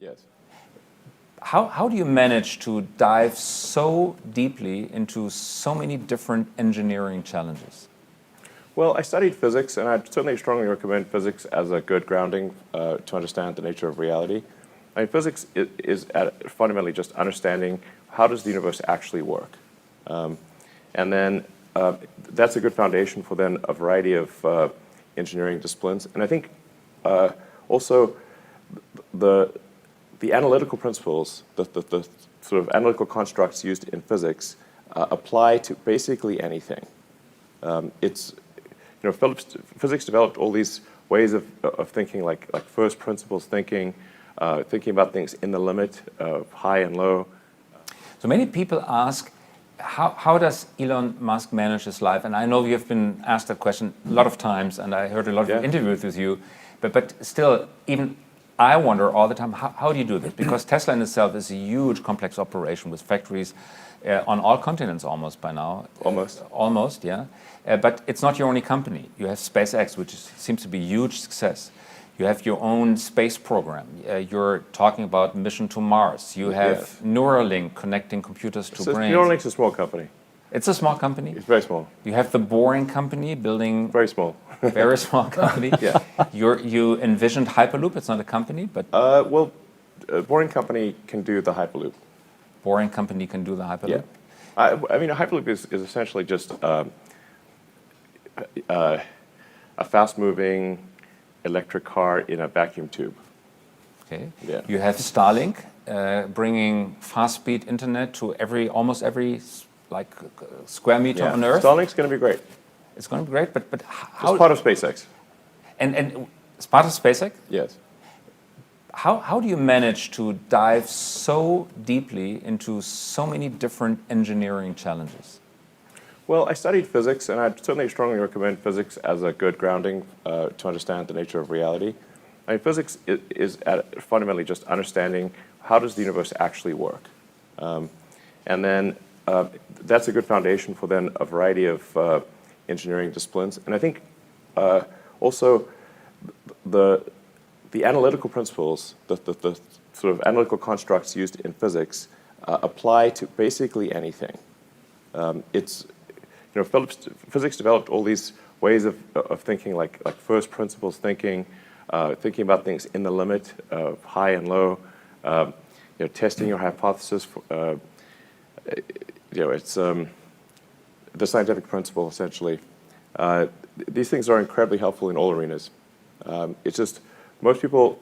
Yes. How do you manage to dive so deeply into so many different engineering challenges? Well, I studied physics, and I'd certainly strongly recommend physics as a good grounding to understand the nature of reality. I mean, physics is fundamentally just understanding how does the universe actually work. And then that's a good foundation for then a variety of engineering disciplines. And I think also the analytical principles, the sort of analytical constructs used in physics apply to basically anything. Physics developed all these ways of thinking, like first principles thinking, thinking about things in the limit of high and low. So many people ask, how does Elon Musk manage his life? And I know you've been asked that question a lot of times, and I heard a lot of interviews with you. But still, even I wonder all the time, how do you do this? Because Tesla in itself is a huge, complex operation with factories on all continents almost by now. Almost, yeah. But it's not your only company. You have SpaceX, which seems to be a huge success. You have your own space program. You're talking about mission to Mars. You have Neuralink connecting computers to brains. Neuralink's a small company. It's a small company? It's very small. You have the Boring Company building... Very small. Very small company. Yeah. You envisioned Hyperloop. It's not a company, but... Well, Boring Company can do the Hyperloop. Boring Company can do the Hyperloop? Yeah. I mean, a Hyperloop is essentially just a fast-moving electric car in a vacuum tube. Okay. Yeah. You have STARLINK bringing fast-speed internet to almost every square meter on Earth. STARLINK's going to be great. It's going to be great, but how? It's part of SpaceX. And it's part of SpaceX? Yes. How do you manage to dive so deeply into so many different engineering challenges? Well, I studied physics, and I'd certainly strongly recommend physics as a good grounding to understand the nature of reality. I mean, physics is fundamentally just understanding how does the universe actually work. And then that's a good foundation for then a variety of engineering disciplines. And I think also the analytical principles, the sort of analytical constructs used in physics apply to basically anything. Physics developed all these ways of thinking, like first principles thinking, thinking about things in the limit of high and low, testing your hypothesis. It's the scientific principle, essentially. These things are incredibly helpful in all arenas. It's just most people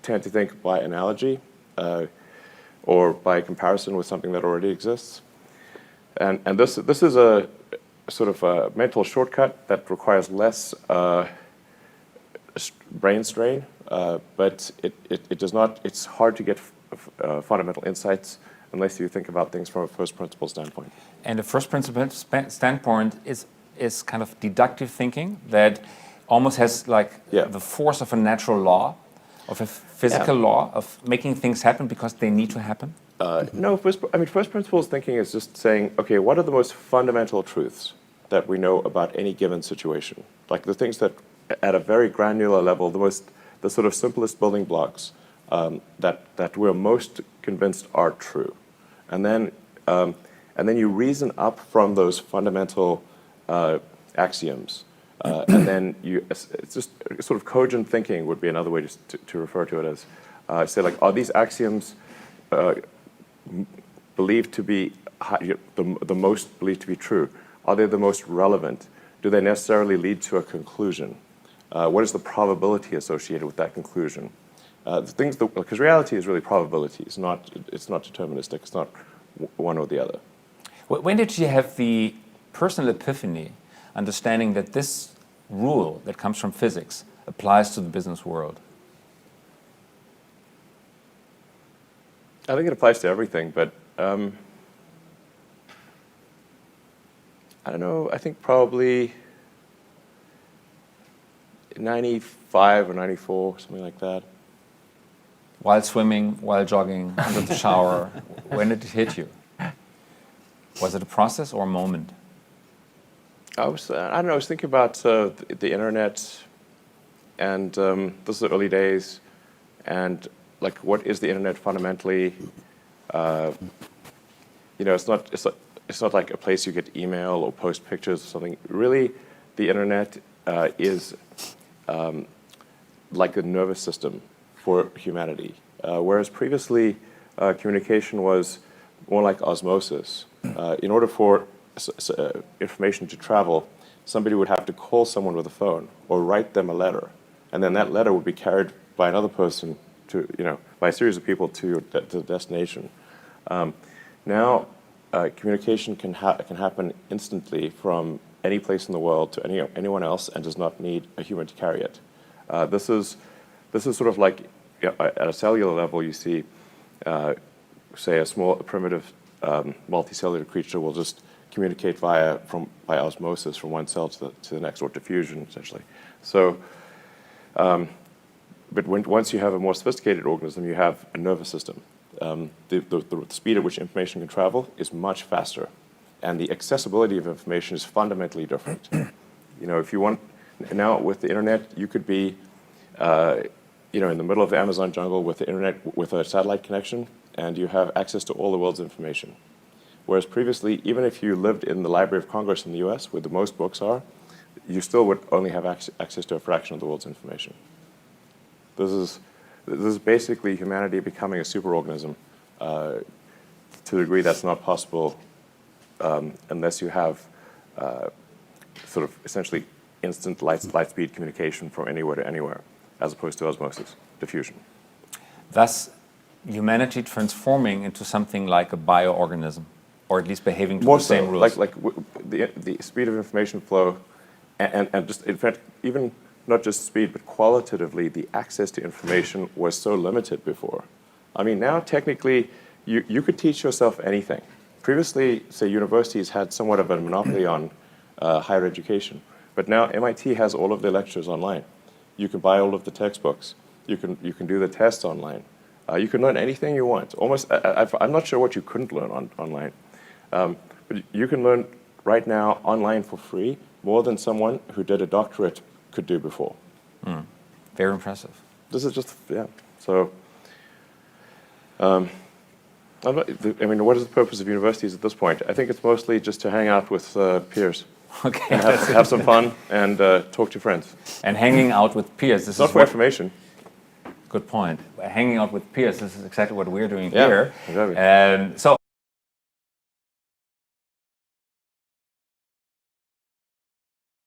tend to think by analogy or by comparison with something that already exists. And this is a sort of a mental shortcut that requires less brain strain, but it does not. It's hard to get fundamental insights unless you think about things from a first principle standpoint. And the first principle standpoint is kind of deductive thinking that almost has the force of a natural law, of a physical law, of making things happen because they need to happen? No, first principles thinking is just saying, okay, what are the most fundamental truths that we know about any given situation? Like the things that, at a very granular level, the sort of simplest building blocks that we're most convinced are true, and then you reason up from those fundamental axioms, and then it's just sort of cogent thinking would be another way to refer to it as. Say, like, are these axioms believed to be the most believed to be true? Are they the most relevant? Do they necessarily lead to a conclusion? What is the probability associated with that conclusion? Because reality is really probability. It's not deterministic. It's not one or the other. When did you have the personal epiphany, understanding that this rule that comes from physics applies to the business world? I think it applies to everything, but I don't know. I think probably 95 or 94, something like that. While swimming, while jogging, under the shower, when did it hit you? Was it a process or a moment? I don't know, I was thinking about the internet, and this is the early days, and like what is the internet fundamentally? It's not like a place you get email or post pictures or something. Really, the internet is like a nervous system for humanity. Whereas previously, communication was more like osmosis. In order for information to travel, somebody would have to call someone with a phone or write them a letter, and then that letter would be carried by another person by a series of people to the destination. Now, communication can happen instantly from any place in the world to anyone else, and does not need a human to carry it. This is sort of like at a cellular level. You see, say, a primitive multicellular creature will just communicate by osmosis from one cell to the next, or diffusion, essentially. So, but once you have a more sophisticated organism, you have a nervous system. The speed at which information can travel is much faster, and the accessibility of information is fundamentally different. If you want, now with the internet, you could be in the middle of the Amazon jungle with the internet, with a satellite connection, and you have access to all the world's information. Whereas previously, even if you lived in the Library of Congress in the US, where the most books are, you still would only have access to a fraction of the world's information. This is basically humanity becoming a superorganism to a degree that's not possible unless you have sort of essentially instant light speed communication from anywhere to anywhere, as opposed to osmosis, diffusion. Thus, humanity transforming into something like a bioorganism, or at least behaving to the same rules. Like the speed of information flow, and just, in fact, even not just speed, but qualitatively, the access to information was so limited before. I mean, now technically, you could teach yourself anything. Previously, say, universities had somewhat of a monopoly on higher education, but now MIT has all of their lectures online. You can buy all of the textbooks. You can do the tests online. You can learn anything you want. Almost, I'm not sure what you couldn't learn online. But you can learn right now online for free more than someone who did a doctorate could do before. Very impressive. This is just, yeah. So, what is the purpose of universities at this point? I think it's mostly just to hang out with peers. Okay. Have some fun and talk to friends. And hanging out with peers. This Not is for information. Good point. Hanging out with peers. This is exactly what we're doing Yeah, here. exactly. So.